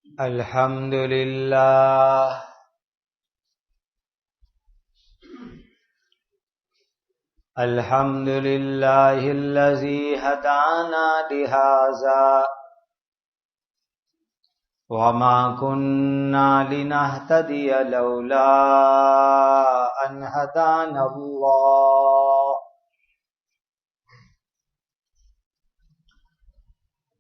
الحمد لله الحمد لله الذي هدانا لهذا وما كنا لنهتدي لولا أن هدانا الله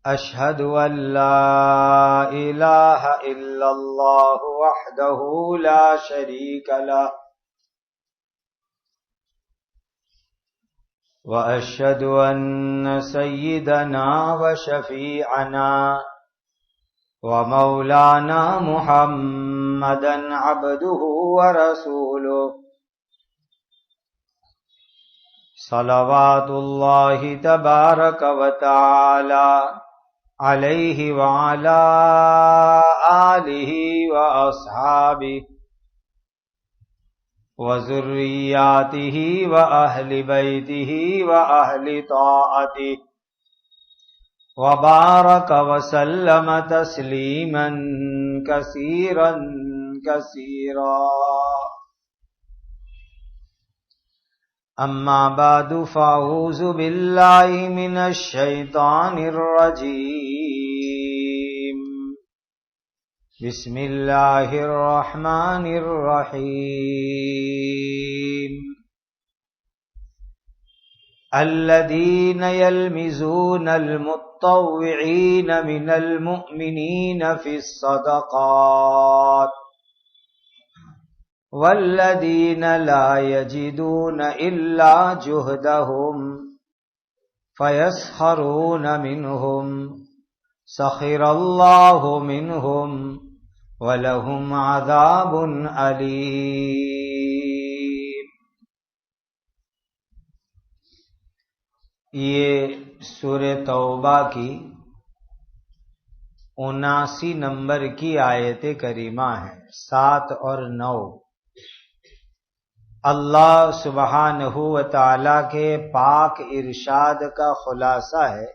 أشهد أن لا إله إلا الله وحده لا شريك له وأشهد أن سيدنا وشفيعنا ومولانا محمدا عبده ورسوله صلوات الله تبارك وتعالى عليه وعلى آله وأصحابه وذرياته وأهل بيته وأهل طاعته وبارك وسلم تسليما كثيرا كثيرا أما بعد فأعوذ بالله من الشيطان الرجيم بسم الله الرحمن الرحيم الذين يلمزون المتطوعين من المؤمنين في الصدقات والذين لا يجدون إلا جهدهم فيسخرون منهم سخر الله منهم ولهم عذاب علیم۔ یہ سورہ توبہ کی 79 نمبر کی آیت کریمہ ہے، 7 اور 9۔ اللہ سبحانہ و تعالی کے پاک ارشاد کا خلاصہ ہے۔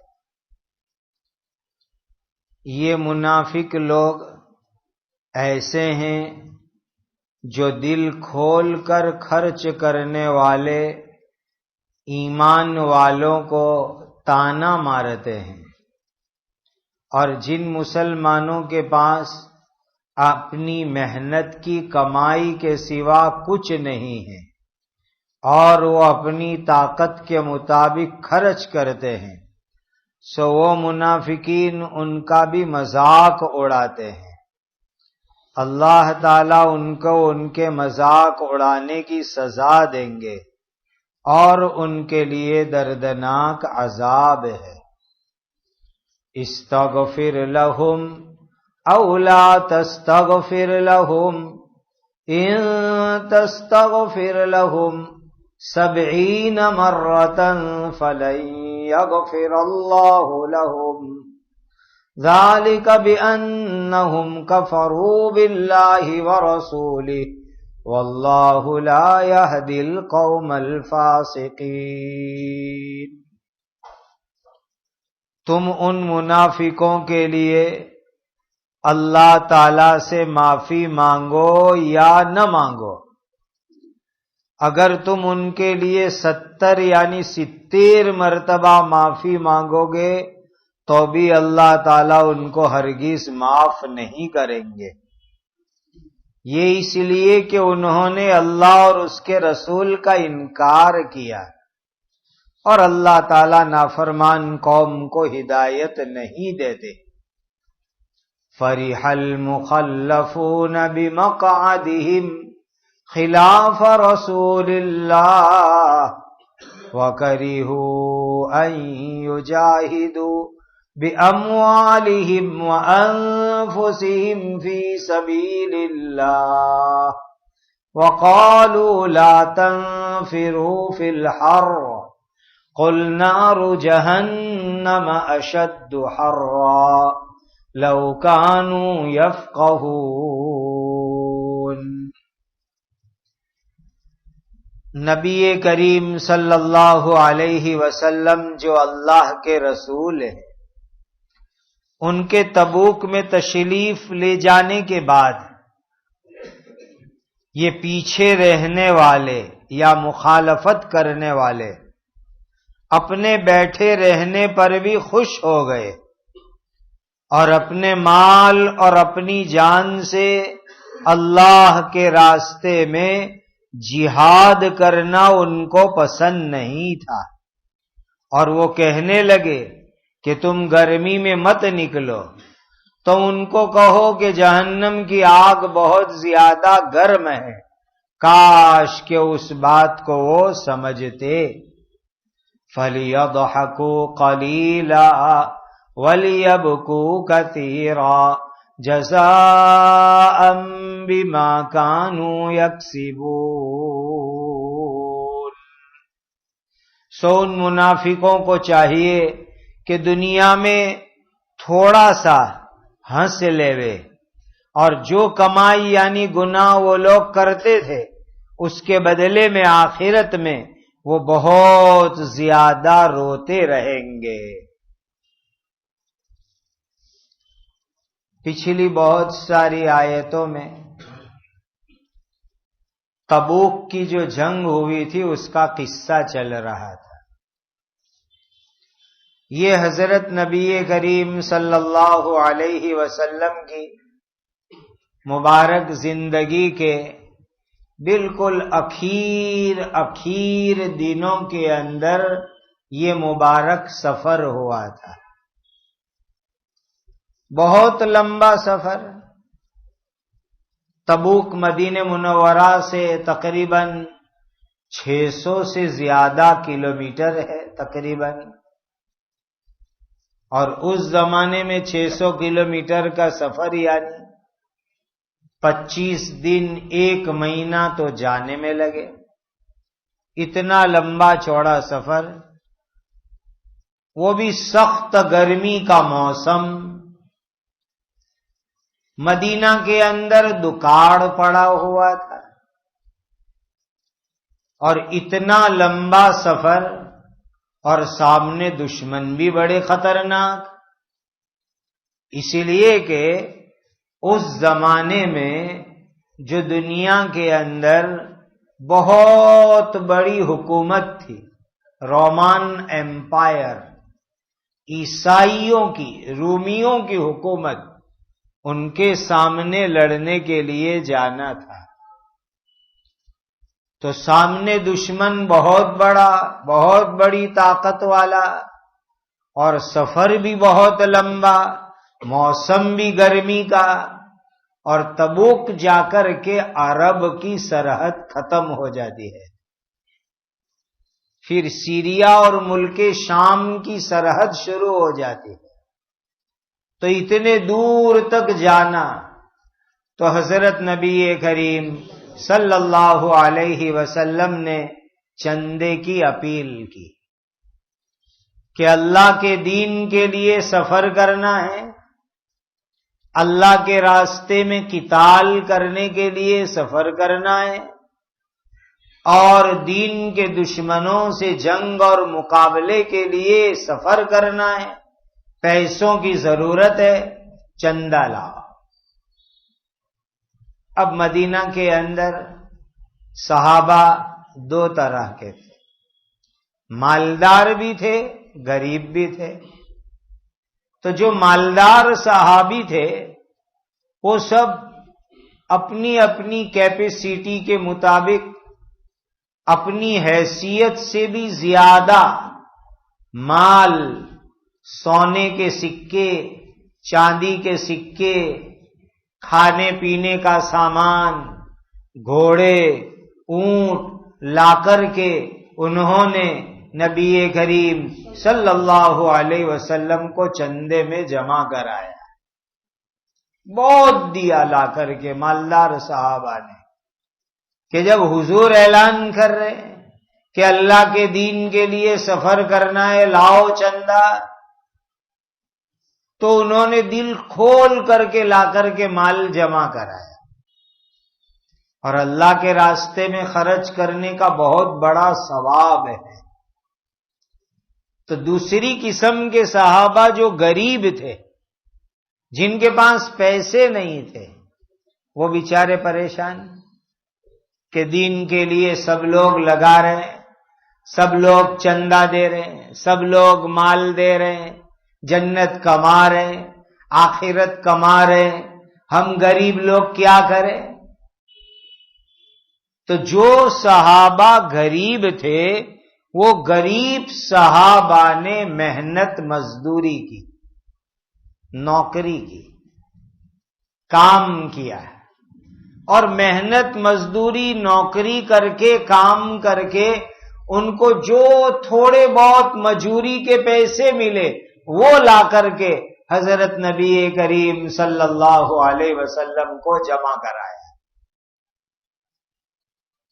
یہ منافق لوگ ایسے ہیں جو دل کھول کر خرچ کرنے والے ایمان والوں کو تانا مارتے ہیں، اور جن مسلمانوں کے پاس اپنی محنت کی کمائی کے سوا کچھ نہیں ہے اور وہ اپنی طاقت کے مطابق خرچ کرتے ہیں، سو وہ منافقین ان کا بھی مذاق اڑاتے ہیں۔ اللہ تعالیٰ ان کو ان کے مذاق اڑانے کی سزا دیں گے اور ان کے لیے دردناک عذاب ہے۔ استغفر لهم او لا تستغفر لهم ان تستغفر لهم 70 مرة فلن يغفر الله لهم ذلك بأنهم كفروا بالله ورسوله والله لا يهدي القوم الفاسقين۔ تم ان منافقوں کے لیے اللہ تعالی سے معافی مانگو یا نہ مانگو، اگر تم ان کے لیے 70 یعنی 70 مرتبہ معافی مانگو گے تو بھی اللہ تعالیٰ ان کو ہرگز معاف نہیں کریں گے۔ یہ اس لیے کہ انہوں نے اللہ اور اس کے رسول کا انکار کیا، اور اللہ تعالیٰ نافرمان قوم کو ہدایت نہیں دیتے۔ فرح المخلفون بمقعدهم خلاف رسول اللہ وکرہوا ان یجاہدوا بأموالهم وأنفسهم في سبيل الله وقالوا لا تنفروا في الحر قل نار جهنم أشد حرا لو كانوا يفقهون۔ نبی کریم صلی اللہ علیہ وسلم جو اللہ کے رسول ہیں، ان کے تبوک میں تشریف لے جانے کے بعد یہ پیچھے رہنے والے یا مخالفت کرنے والے اپنے بیٹھے رہنے پر بھی خوش ہو گئے اور اپنے مال اور اپنی جان سے اللہ کے راستے میں جہاد کرنا ان کو پسند نہیں تھا، اور وہ کہنے لگے کہ تم گرمی میں مت نکلو، تو ان کو کہو کہ جہنم کی آگ بہت زیادہ گرم ہے، کاش کہ اس بات کو وہ سمجھتے۔ فَلْيَضْحَكُوا قَلِيلًا وَلْيَبْكُوا كَثِيرًا جَزَاءً بِمَا كَانُوا يَكْسِبُونَ۔ سو ان منافقوں کو چاہیے کہ دنیا میں تھوڑا سا ہنس لیوے، اور جو کمائی یعنی گناہ وہ لوگ کرتے تھے اس کے بدلے میں آخرت میں وہ بہت زیادہ روتے رہیں گے۔ پچھلی بہت ساری آیتوں میں تبوک کی جو جنگ ہوئی تھی اس کا قصہ چل رہا تھا۔ یہ حضرت نبی کریم صلی اللہ علیہ وسلم کی مبارک زندگی کے بالکل اخیر دنوں کے اندر یہ مبارک سفر ہوا تھا، بہت لمبا سفر۔ تبوک مدینہ منورہ سے تقریباً 600 سے زیادہ کلومیٹر ہے تقریباً، اور اس زمانے میں 600 کلومیٹر کا سفر یعنی 25 دن 1 مہینہ تو جانے میں لگے۔ اتنا لمبا چوڑا سفر، وہ بھی سخت گرمی کا موسم، مدینہ کے اندر دکاڑ پڑا ہوا تھا، اور اتنا لمبا سفر اور سامنے دشمن بھی بڑے خطرناک، اسی لیے کہ اس زمانے میں جو دنیا کے اندر بہت بڑی حکومت تھی، رومان ایمپائر، عیسائیوں کی، رومیوں کی حکومت، ان کے سامنے لڑنے کے لیے جانا تھا، تو سامنے دشمن بہت بڑا، بہت بڑی طاقت والا، اور سفر بھی بہت لمبا، موسم بھی گرمی کا، اور تبوک جا کر کے عرب کی سرحد ختم ہو جاتی ہے، پھر سیریا اور ملک شام کی سرحد شروع ہو جاتی ہے، تو اتنے دور تک جانا، تو حضرت نبی کریم صلی اللہ علیہ وسلم نے چندے کی اپیل کی کہ اللہ کے دین کے لیے سفر کرنا ہے، اللہ کے راستے میں قتال کرنے کے لیے سفر کرنا ہے، اور دین کے دشمنوں سے جنگ اور مقابلے کے لیے سفر کرنا ہے، پیسوں کی ضرورت ہے، چندہ لاؤ۔ اب مدینہ کے اندر صحابہ 2 طرح کے تھے، مالدار بھی تھے، غریب بھی تھے۔ تو جو مالدار صحابی تھے وہ سب اپنی اپنی کیپیسٹی کے مطابق اپنی حیثیت سے بھی زیادہ مال، سونے کے سکے، چاندی کے سکے، کھانے پینے کا سامان، گھوڑے، اونٹ لا کر کے انہوں نے نبی کریم صلی اللہ علیہ وسلم کو چندے میں جمع کرایا، بہت دیا لا کر کے مالدار صحابہ نے، کہ جب حضور اعلان کر رہے کہ اللہ کے دین کے لیے سفر کرنا ہے، لاؤ چندہ، تو انہوں نے دل کھول کر کے لا کر کے مال جمع کرایا، اور اللہ کے راستے میں خرچ کرنے کا بہت بڑا ثواب ہے۔ تو دوسری قسم کے صحابہ جو غریب تھے، جن کے پاس پیسے نہیں تھے وہ بیچارے پریشان کہ دین کے لیے سب لوگ لگا رہے ہیں، سب لوگ چندہ دے رہے ہیں، سب لوگ مال دے رہے ہیں، جنت کما رہے ہیں، آخرت کما رہے ہیں، ہم غریب لوگ کیا کریں؟ تو جو صحابہ غریب تھے وہ غریب صحابہ نے محنت مزدوری کی، نوکری کی، کام کیا ہے، اور محنت مزدوری نوکری کر کے کام کر کے ان کو جو تھوڑے بہت مجوری کے پیسے ملے وہ لا کر کے حضرت نبی کریم صلی اللہ علیہ وسلم کو جمع کرایا۔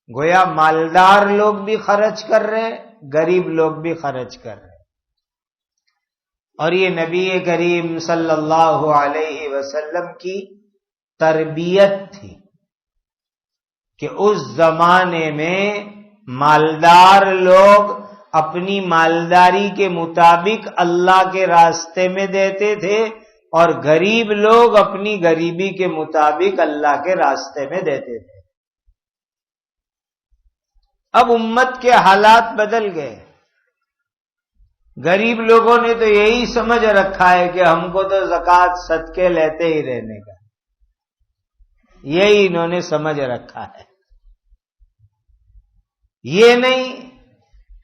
گویا مالدار لوگ بھی خرچ کر رہے، غریب لوگ بھی خرچ کر رہے، اور یہ نبی کریم صلی اللہ علیہ وسلم کی تربیت تھی کہ اس زمانے میں مالدار لوگ اپنی مالداری کے مطابق اللہ کے راستے میں دیتے تھے اور غریب لوگ اپنی غریبی کے مطابق اللہ کے راستے میں دیتے تھے۔ اب امت کے حالات بدل گئے، غریب لوگوں نے تو یہی سمجھ رکھا ہے کہ ہم کو تو زکوٰۃ صدقے لیتے ہی رہنے کا، یہی انہوں نے سمجھ رکھا ہے، یہ نہیں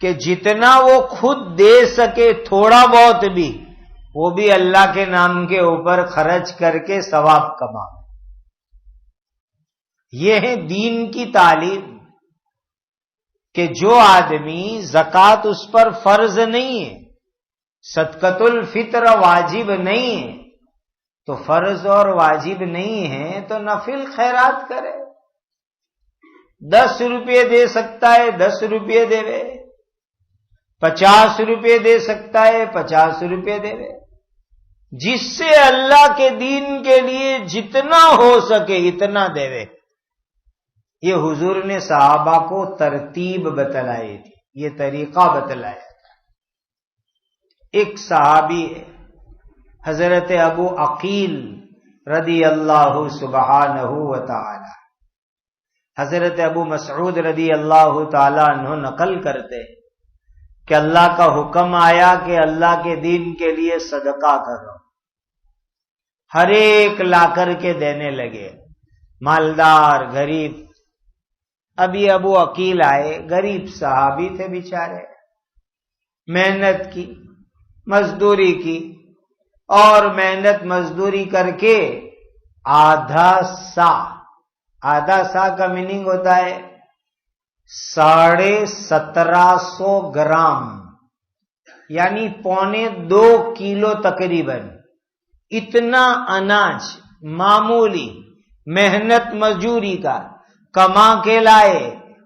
کہ جتنا وہ خود دے سکے تھوڑا بہت بھی وہ بھی اللہ کے نام کے اوپر خرچ کر کے ثواب کما۔ یہ ہے دین کی تعلیم کہ جو آدمی زکوٰۃ اس پر فرض نہیں ہے، صدقۃ الفطر واجب نہیں ہے، تو فرض اور واجب نہیں ہے تو نفل خیرات کرے، 10 روپے دے سکتا ہے 10 روپے دے، 50 روپے دے سکتا ہے 50 روپے دے، جس سے اللہ کے دین کے لیے جتنا ہو سکے اتنا دے۔ یہ حضور نے صحابہ کو ترتیب بتلائی تھی، یہ طریقہ بتلایا تھا۔ ایک صحابی ہے حضرت ابو عقیل رضی اللہ سبحانہ و تعالی، حضرت ابو مسعود رضی اللہ تعالی عنہ نقل کرتے کہ اللہ کا حکم آیا کہ اللہ کے دین کے لیے صدقہ کرو، ہر ایک لا کر کے دینے لگے، مالدار غریب۔ ابھی ابو عقیل آئے، غریب صحابی تھے بیچارے، محنت کی، مزدوری کی، اور محنت مزدوری کر کے آدھا سا کا میننگ ہوتا ہے 1750 گرام، یعنی 1.25 کلو تقریباً، اتنا اناج معمولی محنت مزدوری کا کما کے لائے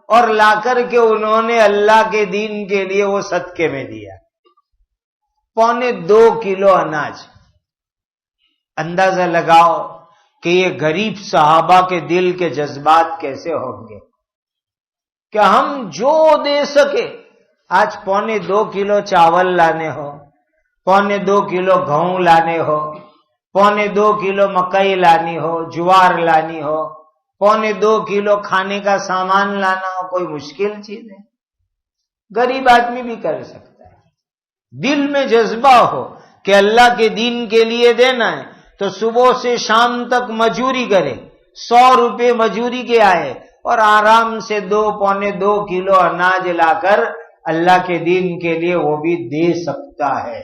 اور لا کر کے انہوں نے اللہ کے دین کے لیے وہ صدقے میں دیا، 2.25 کلو اناج۔ اندازہ لگاؤ کہ یہ غریب صحابہ کے دل کے جذبات کیسے ہوں گے کہ ہم جو دے سکے، آج 2.25 کلو چاول لانے ہو، 2.25 کلو گہوں لانے ہو، 2.25 کلو مکئی لانی ہو، جوار لانی ہو، 2.25 کلو کھانے کا سامان لانا ہو، کوئی مشکل چیز ہے؟ غریب آدمی بھی کر سکتا ہے۔ دل میں جذبہ ہو کہ اللہ کے دین کے لیے دینا ہے تو صبح سے شام تک مجوری کرے، 100 روپے مجوری کے آئے اور آرام سے 2.25 کلو اناج لا کر اللہ کے دین کے لیے وہ بھی دے سکتا ہے۔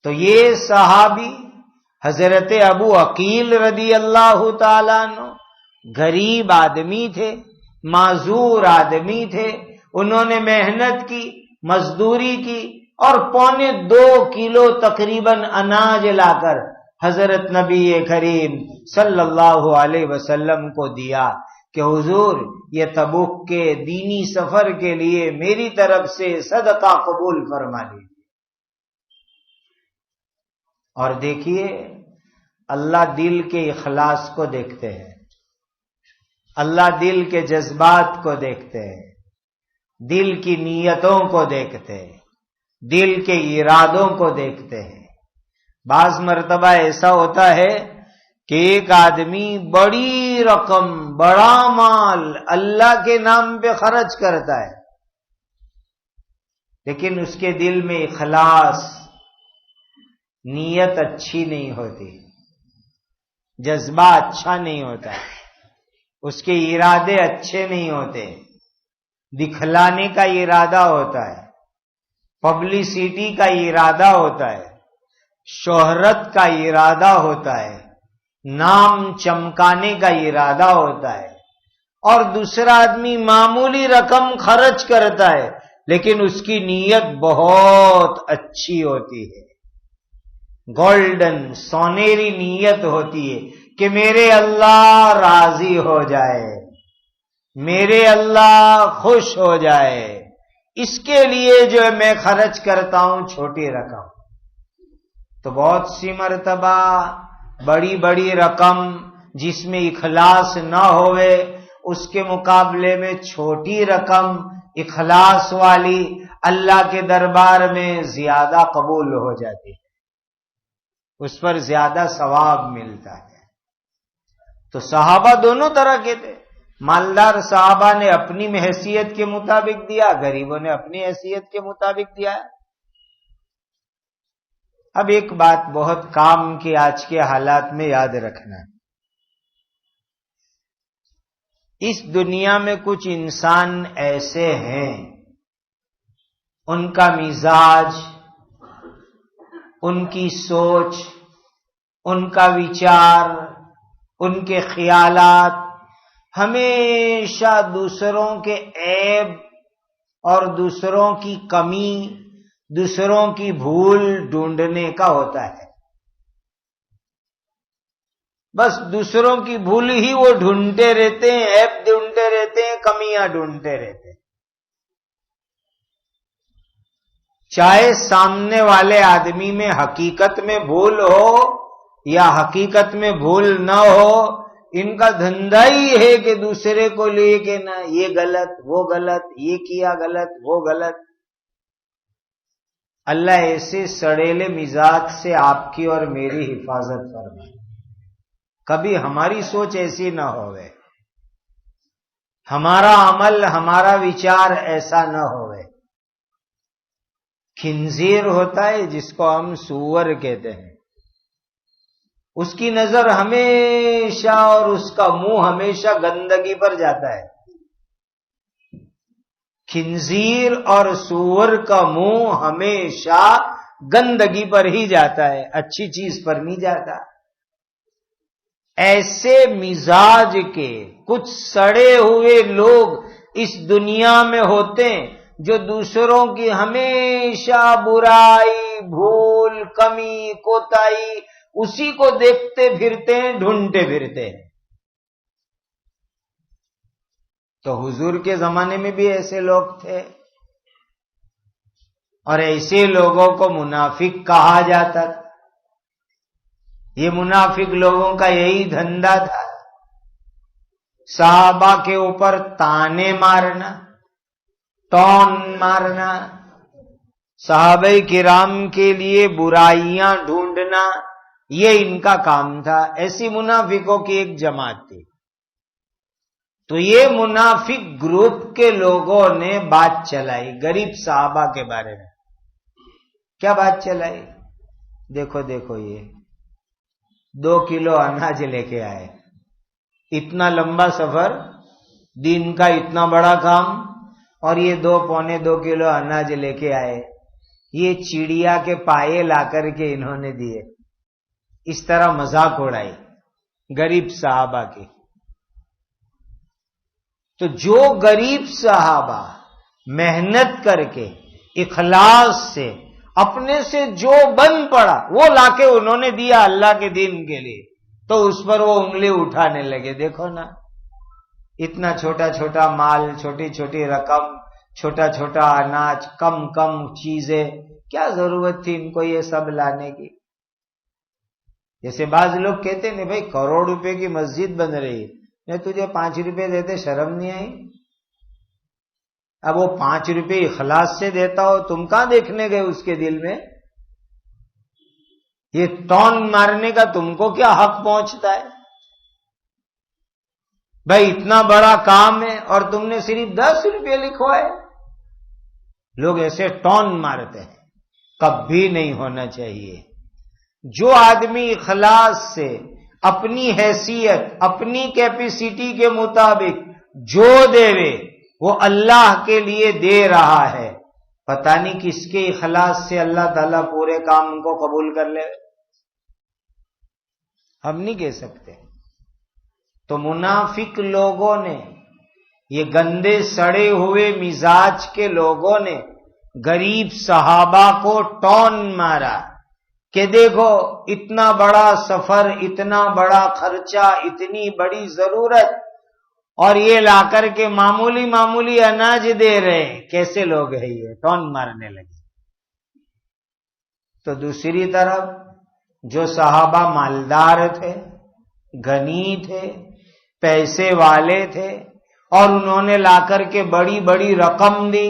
تو یہ صحابی حضرت ابو عقیل رضی اللہ تعالیٰ عنہ غریب آدمی تھے، معذور آدمی تھے، انہوں نے محنت کی، مزدوری کی اور 2.25 کلو تقریباً اناج لا کر حضرت نبی کریم صلی اللہ علیہ وسلم کو دیا کہ حضور یہ تبوک کے دینی سفر کے لیے میری طرف سے صدقہ قبول فرما لیجیے۔ اور دیکھیے اللہ دل کے اخلاص کو دیکھتے ہیں، اللہ دل کے جذبات کو دیکھتے ہیں، دل کی نیتوں کو دیکھتے ہیں، دل کے ارادوں کو دیکھتے ہیں۔ بعض مرتبہ ایسا ہوتا ہے کہ ایک آدمی بڑی رقم، بڑا مال اللہ کے نام پہ خرچ کرتا ہے، لیکن اس کے دل میں اخلاص، نیت اچھی نہیں ہوتی، جذبہ اچھا نہیں ہوتا ہے، اس کے ارادے اچھے نہیں ہوتے، دکھلانے کا ارادہ ہوتا ہے، پبلسٹی کا ارادہ ہوتا ہے، شہرت کا ارادہ ہوتا ہے، نام چمکانے کا ارادہ ہوتا ہے، اور دوسرا آدمی معمولی رقم خرچ کرتا ہے لیکن اس کی نیت بہت اچھی ہوتی ہے، گولڈن، سونیری نیت ہوتی ہے کہ میرے اللہ راضی ہو جائے، میرے اللہ خوش ہو جائے، اس کے لیے جو ہے میں خرچ کرتا ہوں چھوٹی رقم۔ تو بہت سی مرتبہ بڑی بڑی رقم جس میں اخلاص نہ ہوئے، اس کے مقابلے میں چھوٹی رقم اخلاص والی اللہ کے دربار میں زیادہ قبول ہو جاتی ہے، اس پر زیادہ ثواب ملتا ہے۔ تو صحابہ دونوں طرح کے تھے، مالدار صحابہ نے اپنی حیثیت کے مطابق دیا، غریبوں نے اپنی حیثیت کے مطابق دیا۔ اب ایک بات بہت کام کی آج کے حالات میں یاد رکھنا، اس دنیا میں کچھ انسان ایسے ہیں، ان کا مزاج، ان کی سوچ، ان کا وچار، ان کے خیالات ہمیشہ دوسروں کے عیب اور دوسروں کی کمی، دوسروں کی بھول ڈھونڈنے کا ہوتا ہے۔ بس دوسروں کی بھول ہی وہ ڈھونڈتے رہتے ہیں، عیب ڈھونڈتے رہتے ہیں، کمیاں ڈھونڈتے رہتے ہیں، چاہے سامنے والے آدمی میں حقیقت میں بھول ہو یا حقیقت میں بھول نہ ہو، ان کا دھندا ہی ہے کہ دوسرے کو لے کے نا یہ غلط، وہ غلط، یہ کیا غلط، وہ غلط۔ اللہ ایسے سڑیلے مزاج سے آپ کی اور میری حفاظت فرمائے، کبھی ہماری سوچ ایسی نہ ہوئے، ہمارا عمل، ہمارا وچار ایسا نہ ہوئے۔ خنزیر ہوتا ہے جس کو ہم سور کہتے ہیں، اس کی نظر ہمیشہ اور اس کا منہ ہمیشہ گندگی پر جاتا ہے۔ خنزیر اور سور کا منہ ہمیشہ گندگی پر ہی جاتا ہے، اچھی چیز پر نہیں جاتا۔ ایسے مزاج کے کچھ سڑے ہوئے لوگ اس دنیا میں ہوتے ہیں جو دوسروں کی ہمیشہ برائی، بھول، کمی، کوتاہی اسی کو دیکھتے پھرتے ہیں، ڈھونڈتے پھرتے ہیں۔ تو حضور کے زمانے میں بھی ایسے لوگ تھے، اور ایسے لوگوں کو منافق کہا جاتا تھا۔ یہ منافق لوگوں کا یہی دھندا تھا، صحابہ کے اوپر تانے مارنا، ٹون مارنا، صحابہ کرام کے لیے برائیاں ڈھونڈنا، یہ ان کا کام تھا۔ ایسی منافقوں کی ایک جماعت تھی۔ تو یہ منافق گروپ کے لوگوں نے بات چلائی غریب صحابہ کے بارے میں۔ کیا بات چلائی؟ دیکھو یہ 2 کلو اناج لے کے آئے، اتنا لمبا سفر، دین کا اتنا بڑا کام، اور یہ 2 کلو اناج لے کے آئے، یہ چڑیا کے پائے لا کر کے انہوں نے دیے۔ اس طرح مذاق اڑائی غریب صحابہ کی۔ تو جو غریب صحابہ محنت کر کے اخلاص سے اپنے سے جو بن پڑا وہ لا کے انہوں نے دیا اللہ کے دین کے لیے، تو اس پر وہ انگلی اٹھانے لگے۔ دیکھو نا، اتنا چھوٹا چھوٹا مال، چھوٹی چھوٹی رقم، چھوٹا چھوٹا اناج، کم چیزیں، کیا ضرورت تھی ان کو یہ سب لانے کی؟ جیسے بعض لوگ کہتے ہیں بھائی کروڑ روپے کی مسجد بن رہی ہے، میں تجھے 5 روپے دیتے شرم نہیں آئی؟ اب وہ 5 روپے اخلاص سے دیتا ہو، تم کہاں دیکھنے گئے اس کے دل میں؟ یہ ٹون مارنے کا تم کو کیا حق پہنچتا ہے؟ بھائی اتنا بڑا کام ہے اور تم نے صرف 10 روپے لکھوائے. لوگ ایسے ٹون مارتے ہیں. کبھی نہیں ہونا چاہیے. جو آدمی اخلاص سے اپنی حیثیت اپنی کیپیسٹی کے مطابق جو دے وہ اللہ کے لیے دے رہا ہے. پتہ نہیں کس کے اخلاص سے اللہ تعالیٰ پورے کام کو قبول کر لے. ہم نہیں کہہ سکتے. تو منافق لوگوں نے، یہ گندے سڑے ہوئے مزاج کے لوگوں نے غریب صحابہ کو ٹون مارا کہ دیکھو اتنا بڑا سفر، اتنا بڑا خرچہ، اتنی بڑی ضرورت، اور یہ لا کر کے معمولی معمولی اناج دے رہے ہیں. کیسے لوگ ہیں یہ؟ ٹون مارنے لگے. تو دوسری طرف جو صحابہ مالدار تھے، غنی تھے، پیسے والے تھے، اور انہوں نے لا کر کے بڑی بڑی رقم دی،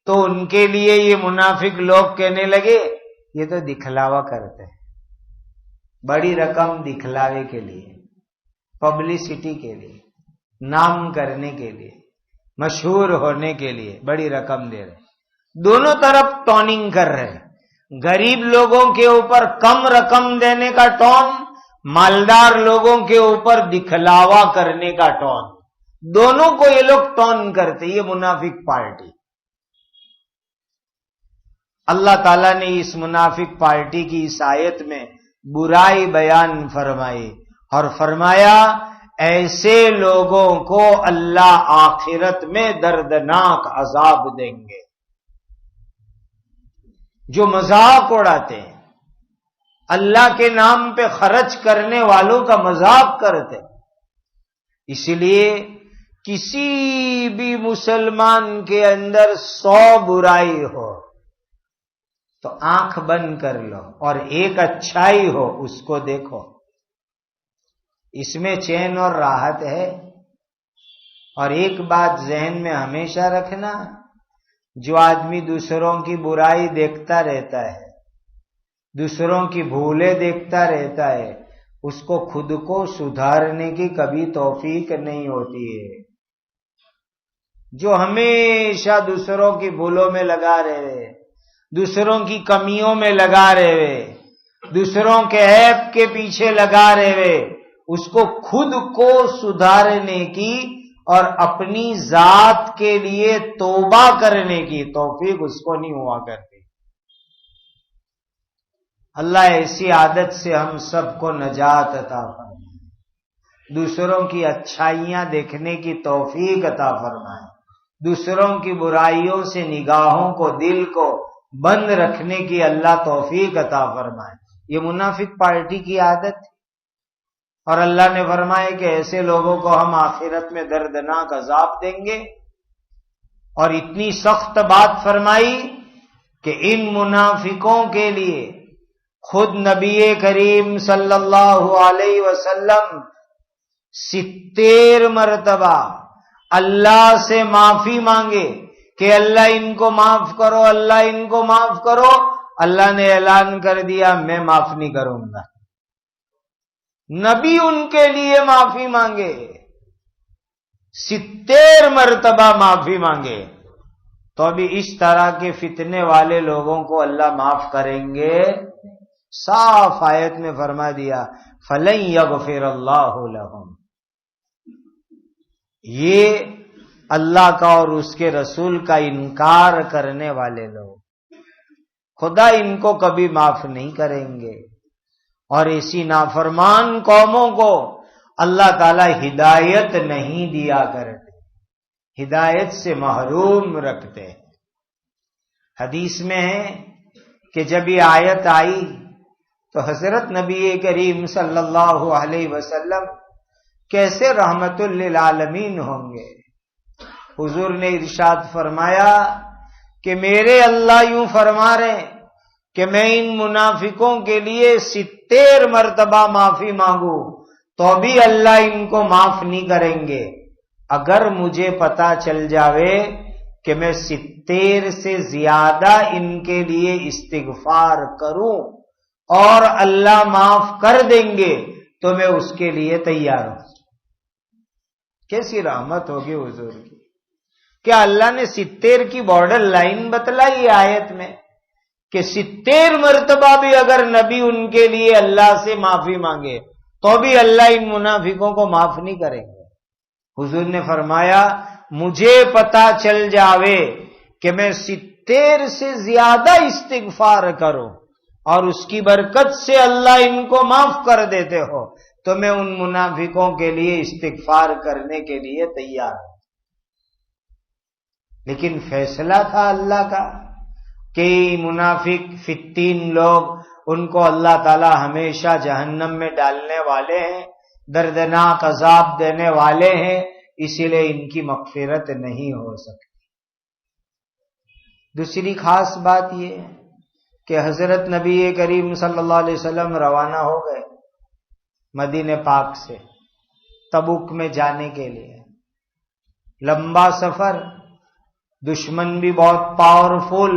تو ان کے لیے یہ منافق لوگ کہنے لگے یہ تو دکھلاوا کرتے ہیں. بڑی رقم دکھلاوے کے لیے، پبلسٹی کے لیے، نام کرنے کے لیے، مشہور ہونے کے لیے بڑی رقم دے رہے. دونوں طرف ٹوننگ کر رہے. غریب لوگوں کے اوپر کم رقم دینے کا ٹون، مالدار لوگوں کے اوپر دکھلاوا کرنے کا ٹون. دونوں کو یہ لوگ ٹون کرتے. یہ منافق پارٹی. اللہ تعالیٰ نے اس منافق پارٹی کی اس آیت میں برائی بیان فرمائی اور فرمایا ایسے لوگوں کو اللہ آخرت میں دردناک عذاب دیں گے. جو مذاق اڑاتے ہیں، اللہ کے نام پہ خرچ کرنے والوں کا مذاق کرتے. اس لیے کسی بھی مسلمان کے اندر 100 برائی ہو تو آنکھ بند کر لو اور ایک اچھائی ہو اس کو دیکھو. اس میں چین اور راحت ہے. اور ایک بات ذہن میں ہمیشہ رکھنا، جو آدمی دوسروں کی برائی دیکھتا رہتا ہے، دوسروں کی بھولیں دیکھتا رہتا ہے، اس کو خود کو سدھارنے کی کبھی توفیق نہیں ہوتی ہے. جو ہمیشہ دوسروں کی بھولوں میں لگا رہے، دوسروں کی کمیوں میں لگا رہے، دوسروں کے عیب کے پیچھے لگا رہے، اس کو خود کو سدھارنے کی اور اپنی ذات کے لیے توبہ کرنے کی توفیق اس کو نہیں ہوا کرتی. اللہ ایسی عادت سے ہم سب کو نجات عطا فرمائے. دوسروں کی اچھائیاں دیکھنے کی توفیق عطا فرمائے. دوسروں کی برائیوں سے نگاہوں کو، دل کو بند رکھنے کی اللہ توفیق عطا فرمائے. یہ منافق پارٹی کی عادت ہے. اور اللہ نے فرمایا کہ ایسے لوگوں کو ہم آخرت میں دردناک عذاب دیں گے. اور اتنی سخت بات فرمائی کہ ان منافقوں کے لیے خود نبی کریم صلی اللہ علیہ وسلم 70 مرتبہ اللہ سے معافی مانگے کہ اللہ ان کو معاف کرو، اللہ ان کو معاف کرو. اللہ نے اعلان کر دیا میں معاف نہیں کروں گا. نبی ان کے لیے معافی مانگے، 70 مرتبہ معافی مانگے، تو ابھی اس طرح کے فتنے والے لوگوں کو اللہ معاف کریں گے. صاف آیت میں فرما دیا فَلَن يَغْفِرَ اللَّهُ لَهُمْ. یہ اللہ کا اور اس کے رسول کا انکار کرنے والے لوگ، خدا ان کو کبھی معاف نہیں کریں گے. اور ایسی نافرمان قوموں کو اللہ تعالی ہدایت نہیں دیا کرتے، ہدایت سے محروم رکھتے. حدیث میں ہے کہ جب یہ آیت آئی تو حضرت نبی کریم صلی اللہ علیہ وسلم کیسے رحمت للعالمین ہوں گے. حضور نے ارشاد فرمایا کہ میرے اللہ یوں فرما رہے ہیں کہ میں ان منافقوں کے لیے 70 مرتبہ معافی مانگوں تو بھی اللہ ان کو معاف نہیں کریں گے. اگر مجھے پتا چل جاوے کہ میں 70 سے زیادہ ان کے لیے استغفار کروں اور اللہ معاف کر دیں گے تو میں اس کے لیے تیار ہوں. کیسی رحمت ہوگی حضور کی. کیا اللہ نے 70 کی بارڈر لائن بتلائی آیت میں کہ 70 مرتبہ بھی اگر نبی ان کے لیے اللہ سے معافی مانگے تو بھی اللہ ان منافقوں کو معاف نہیں کریں گے. حضور نے فرمایا مجھے پتا چل جاوے کہ میں 70 سے زیادہ استغفار کروں اور اس کی برکت سے اللہ ان کو معاف کر دیتے ہو تو میں ان منافقوں کے لیے استغفار کرنے کے لیے تیار ہوں. لیکن فیصلہ تھا اللہ کا کہ منافق فتین لوگ ان کو اللہ تعالی ہمیشہ جہنم میں ڈالنے والے ہیں، دردناک عذاب دینے والے ہیں، اسی لیے ان کی مغفرت نہیں ہو سکتی. دوسری خاص بات یہ ہے کہ حضرت نبی کریم صلی اللہ علیہ وسلم روانہ ہو گئے مدینہ پاک سے تبوک میں جانے کے لیے. لمبا سفر، دشمن بھی بہت پاورفل،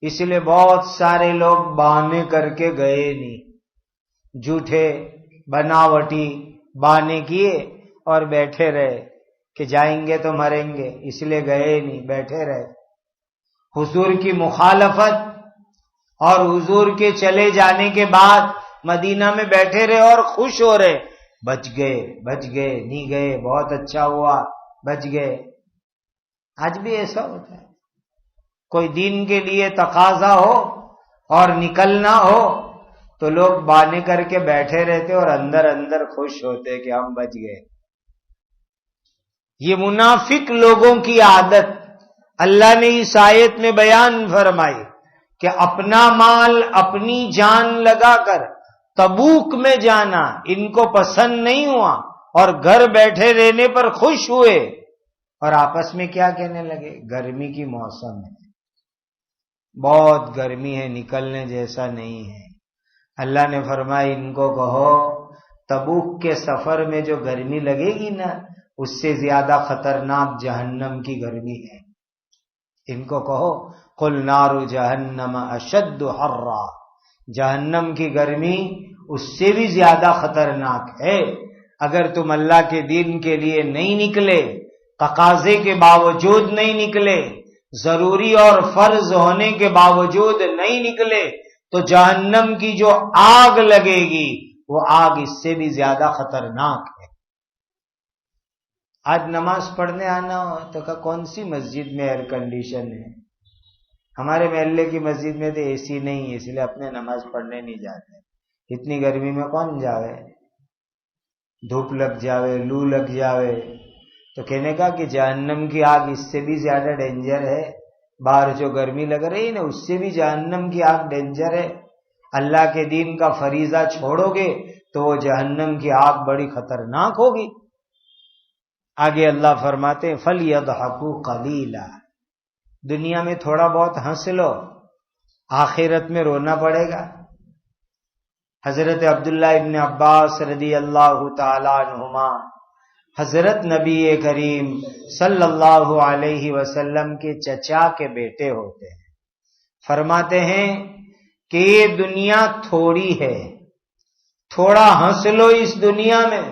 اس لیے بہت سارے لوگ بہانے کر کے گئے نہیں، جھوٹے بناوٹی بہانے کیے اور بیٹھے رہے کہ جائیں گے تو مریں گے، اس لیے گئے نہیں، بیٹھے رہے. حضور کی مخالفت اور حضور کے چلے جانے کے بعد مدینہ میں بیٹھے رہے اور خوش ہو رہے، بچ گئے نہیں گئے، بہت اچھا ہوا بچ گئے. آج بھی ایسا ہوتا ہے، کوئی دین کے لیے تقاضا ہو اور نکلنا ہو تو لوگ بہانے کر کے بیٹھے رہتے اور اندر اندر خوش ہوتے کہ ہم بچ گئے. یہ منافق لوگوں کی عادت اللہ نے اس آیت میں بیان فرمائی کہ اپنا مال اپنی جان لگا کر تبوک میں جانا ان کو پسند نہیں ہوا اور گھر بیٹھے رہنے پر خوش ہوئے. اور آپس میں کیا کہنے لگے؟ گرمی کی موسم ہے، بہت گرمی ہے، نکلنے جیسا نہیں ہے. اللہ نے فرمایا ان کو کہو تبوک کے سفر میں جو گرمی لگے گی نا اس سے زیادہ خطرناک جہنم کی گرمی ہے. ان کو کہو قل نار جہنم اشد حرا، جہنم کی گرمی اس سے بھی زیادہ خطرناک ہے. اگر تم اللہ کے دین کے لیے نہیں نکلے، تقاضے کے باوجود نہیں نکلے، ضروری اور فرض ہونے کے باوجود نہیں نکلے تو جہنم کی جو آگ لگے گی وہ آگ اس سے بھی زیادہ خطرناک ہے. آج نماز پڑھنے آنا ہو تو کہ کون سی مسجد میں ایئر کنڈیشن ہے؟ ہمارے محلے کی مسجد میں تو اے سی نہیں ہے، اس لیے اپنے نماز پڑھنے نہیں جاتے. اتنی گرمی میں کون جاوے؟ دھوپ لگ جاوے، لو لگ جاوے. تو کہنے کا کہ جہنم کی آگ اس سے بھی زیادہ ڈینجر ہے. باہر جو گرمی لگ رہی نا اس سے بھی جہنم کی آگ ڈینجر ہے. اللہ کے دین کا فریضہ چھوڑو گے تو وہ جہنم کی آگ بڑی خطرناک ہوگی. آگے اللہ فرماتے ہیں فَلْيَضْحَكُوا قَلِيلًا، دنیا میں تھوڑا بہت ہنس لو، آخرت میں رونا پڑے گا. حضرت عبداللہ ابن عباس رضی اللہ تعالی عنہما حضرت نبی کریم صلی اللہ علیہ وسلم کے چچا کے بیٹے ہوتے ہیں. فرماتے ہیں کہ یہ دنیا تھوڑی ہے، تھوڑا ہنس لو اس دنیا میں،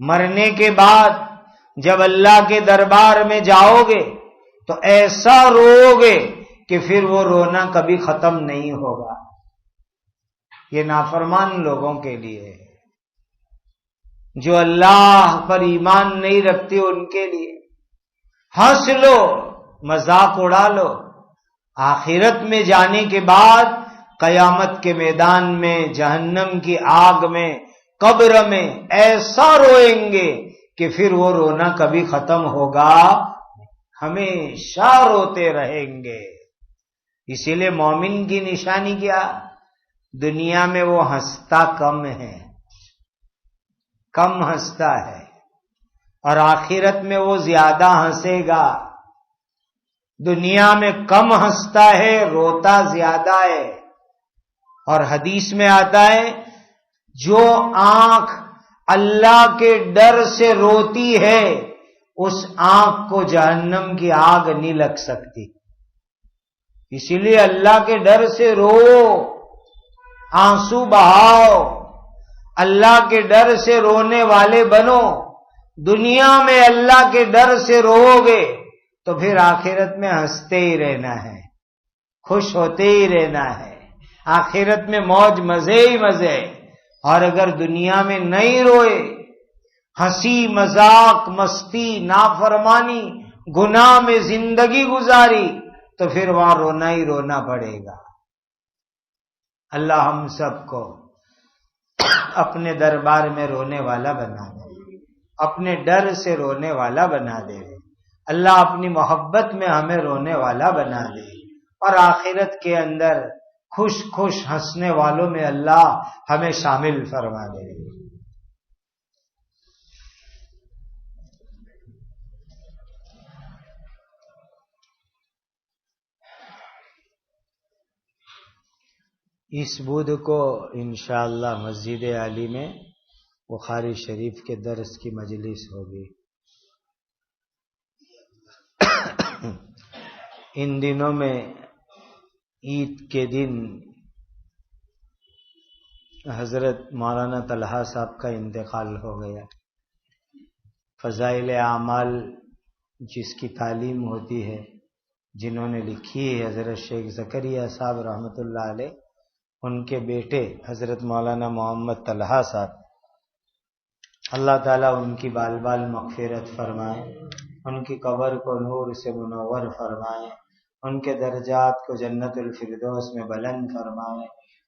مرنے کے بعد جب اللہ کے دربار میں جاؤ گے تو ایسا رو گے کہ پھر وہ رونا کبھی ختم نہیں ہوگا. یہ نافرمان لوگوں کے لیے ہے، جو اللہ پر ایمان نہیں رکھتے ان کے لیے. ہنس لو، مذاق اڑا لو، آخرت میں جانے کے بعد قیامت کے میدان میں، جہنم کی آگ میں، قبر میں ایسا روئیں گے کہ پھر وہ رونا کبھی ختم ہوگا، ہمیشہ روتے رہیں گے. اسی لیے مومن کی نشانی کیا؟ دنیا میں وہ ہنستا کم ہے، کم ہنستا ہے، اور آخرت میں وہ زیادہ ہنسے گا. دنیا میں کم ہنستا ہے، روتا زیادہ ہے. اور حدیث میں آتا ہے جو آنکھ اللہ کے ڈر سے روتی ہے اس آنکھ کو جہنم کی آگ نہیں لگ سکتی. اسی لیے اللہ کے ڈر سے رو، آنسو بہاؤ، اللہ کے ڈر سے رونے والے بنو. دنیا میں اللہ کے ڈر سے رو گے تو پھر آخرت میں ہنستے ہی رہنا ہے، خوش ہوتے ہی رہنا ہے. آخرت میں موج مزے ہی مزے. اور اگر دنیا میں نہیں روئے، ہنسی مذاق مستی نافرمانی گناہ میں زندگی گزاری، تو پھر وہاں رونا ہی رونا پڑے گا. اللہ ہم سب کو اپنے دربار میں رونے والا بنا دے، اپنے ڈر سے رونے والا بنا دے. اللہ اپنی محبت میں ہمیں رونے والا بنا دے، اور آخرت کے اندر خوش خوش ہنسنے والوں میں اللہ ہمیں شامل فرما دے. اس بدھ کو انشاءاللہ مسجد علی میں بخاری شریف کے درس کی مجلس ہوگی. ان دنوں میں عید کے دن حضرت مولانا طلحہ صاحب کا انتقال ہو گیا. فضائل اعمال جس کی تعلیم ہوتی ہے، جنہوں نے لکھی ہے حضرت شیخ زکریا صاحب رحمۃ اللہ علیہ، ان کے بیٹے حضرت مولانا محمد طلحہ صاحب، اللہ تعالیٰ ان کی بال بال مغفرت فرمائے، ان کی قبر کو نور سے منور فرمائے، ان کے درجات کو جنت الفردوس میں بلند فرمائے،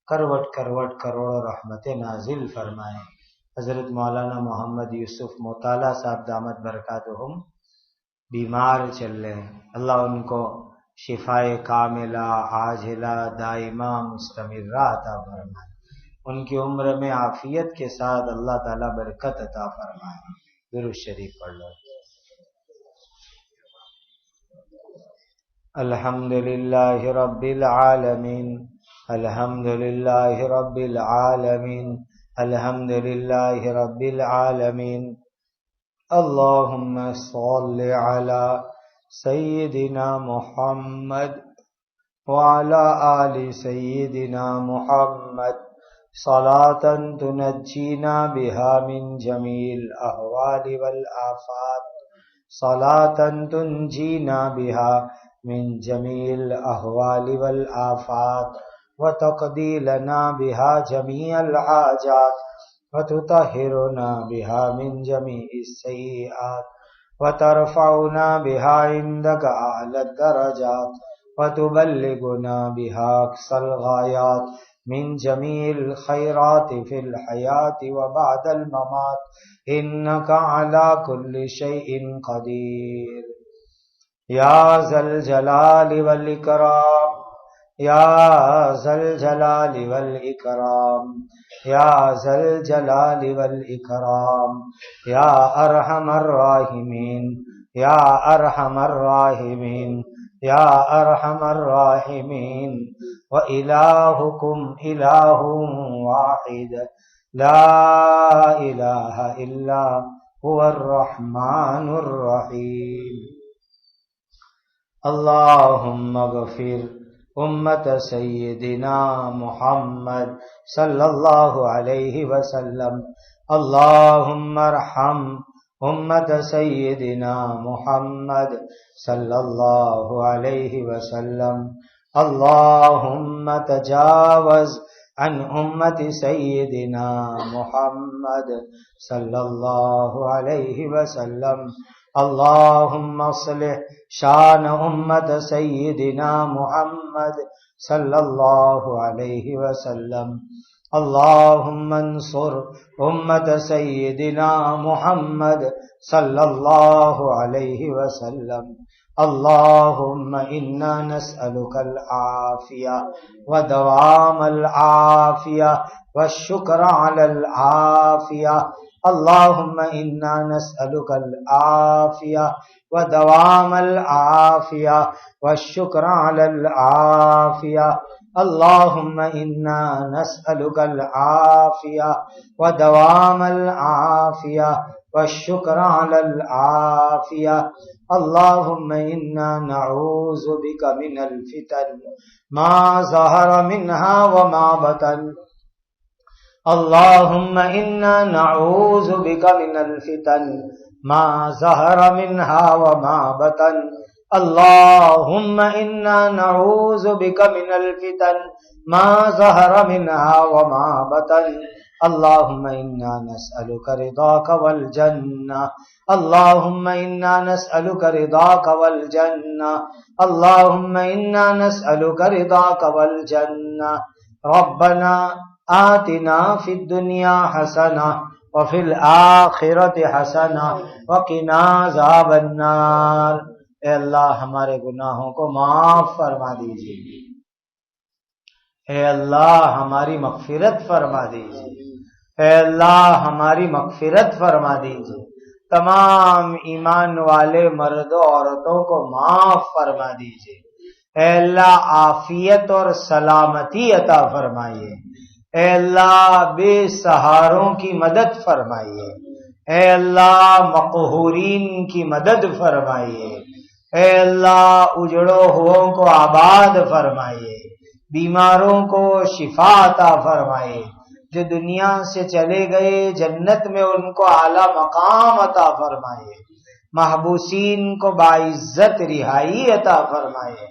کروٹ کروٹ کروڑوں رحمت نازل فرمائے. حضرت مولانا محمد یوسف موطالعہ صاحب دامت برکاتہم بیمار چل رہے ہیں، اللہ ان کو شفائے کاملہ عاجلہ دائمہ مستمرہ عطا فرمائے. ان کی عمر میں عافیت کے ساتھ اللہ تعالیٰ برکت عطا فرمائے. درود شریف پڑھ لو. الحمدللہ رب العالمین، الحمدللہ رب العالمین، الحمدللہ رب العالمین. اللہم صل علی سیدنا محمد وعلی آل سیدنا محمد صلاة تنجینا بها من جمیع الاحوال والآفات، صلاة تنجینا بها من جمیع الاحوال والآفات، وتقضی لنا بها جمیع الحاجات، وتطہرنا بها من جمیع السیئات، وترفعنا بها عندك أعلى الدرجات، وتبلغنا بها أقصى الغايات من جميع الخيرات في الحياة وبعد الممات، إنك على كل شيء قدير. يا ذا الجلال والإكرام، يا ذا الجلال والإكرام، يا ذا الجلال والإكرام، يا أرحم الراحمين، يا أرحم الراحمين، يا أرحم الراحمين. وإلهكم إله واحد لا إله إلا هو الرحمن الرحيم. اللهم اغفر امت سیدنا محمد صلی اللہ علیہ وسلم، اللہم ارحم امت سیدنا محمد صلی اللہ علیہ وسلم، اللہم تجاوز عن امت سیدنا محمد صلی اللہ علیہ وسلم، اللہم اصلح شان امت سیدنا محمد صلی اللہ علیہ وسلم، اللہم انصر امت سیدنا محمد صلی اللہ علیہ وسلم، اللہم انا نسألک العافیہ ودوام العافیہ والشکر علی العافیہ، اللہم انا نسألک العافیہ ودوام العافیہ والشکر علی العافیہ، اللہم انا نسألک العافیہ ودوام العافیہ والشکر علی العافیہ، اللہم انا نعوذ بک من الفتن ما ظہر منها وما بطن اللهم إنا نعوذ بك من الفتن ما ظهر منها وما بطن اللهم إنا نعوذ بك من الفتن ما ظهر منها وما بطن اللهم إنا نسألك رضاك والجنة اللهم إنا نسألك رضاك والجنة اللهم إنا نسألك رضاك والجنة ربنا آتنا في الدنيا حسنة وفي الآخرة حسنة وقنا عذاب النار۔ اے اللہ ہمارے گناہوں کو معاف فرما دیجیے، اے اللہ ہماری مغفرت فرما دیجیے، اے اللہ ہماری مغفرت فرما دیجیے، تمام ایمان والے مردوں عورتوں کو معاف فرما دیجیے، اے اللہ عافیت اور سلامتی عطا فرمائیے، اے اللہ بے سہاروں کی مدد فرمائیے، اے اللہ مقہورین کی مدد فرمائیے، اے اللہ اجڑو ہووں کو آباد فرمائیے، بیماروں کو شفا عطا فرمائیے، جو دنیا سے چلے گئے جنت میں ان کو اعلیٰ مقام عطا فرمائیے، محبوسین کو باعزت رہائی عطا فرمائیے،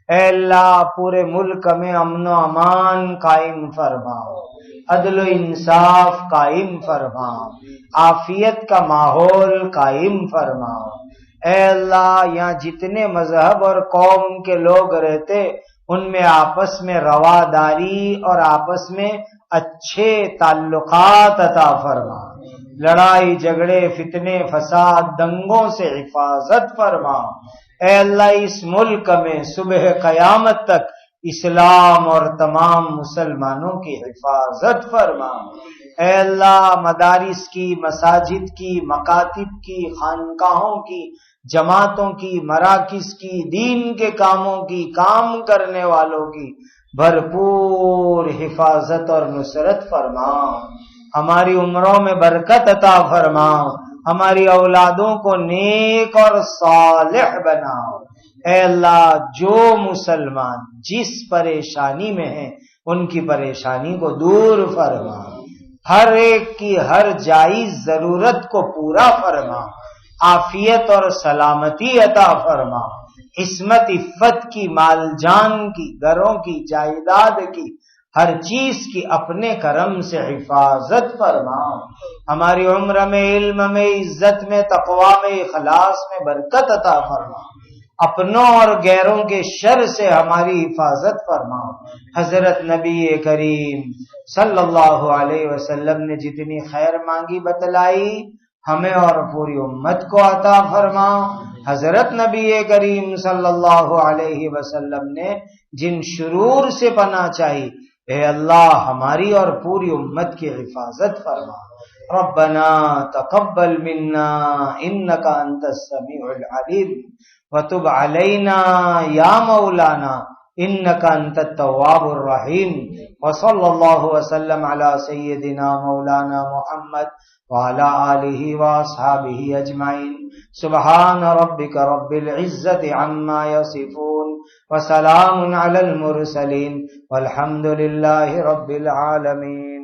اے اللہ پورے ملک میں امن و امان قائم فرماؤ، عدل و انصاف قائم فرماؤ، عافیت کا ماحول قائم فرماؤ، اے اللہ یہاں جتنے مذہب اور قوم کے لوگ رہتے ان میں آپس میں رواداری اور آپس میں اچھے تعلقات عطا فرما، لڑائی جھگڑے فتنے فساد دنگوں سے حفاظت فرما، اے اللہ اس ملک میں صبح قیامت تک اسلام اور تمام مسلمانوں کی حفاظت فرما، اے اللہ مدارس کی، مساجد کی، مکاتب کی، خانقاہوں کی، جماعتوں کی، مراکز کی، دین کے کاموں کی، کام کرنے والوں کی بھرپور حفاظت اور نصرت فرما، ہماری عمروں میں برکت عطا فرما، ہماری اولادوں کو نیک اور صالح بناؤ، اے اللہ جو مسلمان جس پریشانی میں ہیں ان کی پریشانی کو دور فرما، ہر ایک کی ہر جائز ضرورت کو پورا فرما، عافیت اور سلامتی عطا فرما، عصمت عفت کی، مال جان کی، گھروں کی، جائیداد کی، ہر چیز کی اپنے کرم سے حفاظت فرما، ہماری عمر میں، علم میں، عزت میں، تقوی میں، اخلاص میں برکت عطا فرما، اپنوں اور غیروں کے شر سے ہماری حفاظت فرما، حضرت نبی کریم صلی اللہ علیہ وسلم نے جتنی خیر مانگی بتلائی ہمیں اور پوری امت کو عطا فرما، حضرت نبی کریم صلی اللہ علیہ وسلم نے جن شرور سے پناہ چاہی اے اللہ ہماری اور پوری امت کی حفاظت فرما، ربنا تقبل منا انك انت السميع العليم وتب علينا يا مولانا انك انت التواب الرحيم وصلى الله وسلم على سيدنا مولانا محمد وعلى آله واصحابه اجمعين سبحان ربك رب العزة عما يصفون وسلام على المرسلين والحمد لله رب العالمين۔